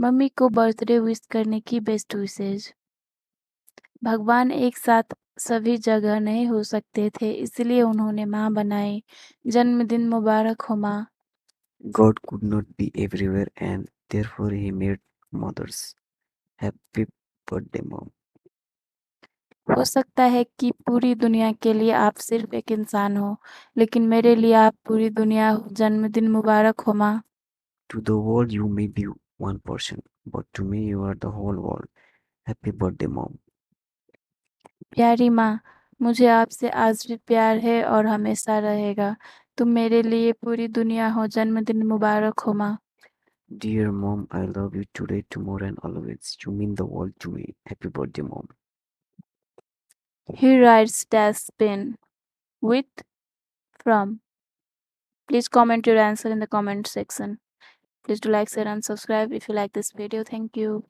Mummy को birthday wish करने की बेस्ट विशेज। भगवान एक साथ सभी जगह नहीं हो सकते थे, इसलिए उन्होंने माँ बनाई। जन्मदिन मुबारक हो माँ। God could not be everywhere and therefore he made mothers. Happy birthday, mom. हो सकता है कि पूरी दुनिया के लिए आप सिर्फ एक इंसान हो, लेकिन मेरे लिए आप पूरी दुनिया हो। जन्मदिन मुबारक हो माँ। To the world, you may be one person, but to me, you are the whole world. Happy birthday, mom. प्यारी माँ, मुझे आपसे आज भी प्यार है और हमेशा रहेगा। तुम मेरे लिए पूरी दुनिया हो। जन्मदिन मुबारक हो माँ। Dear mom, I love you today, tomorrow, and always. You mean the world to me. Happy birthday, mom. He writes dash pen with from. Please comment your answer in the comment section. Please do like, share and subscribe if you like this video. Thank you.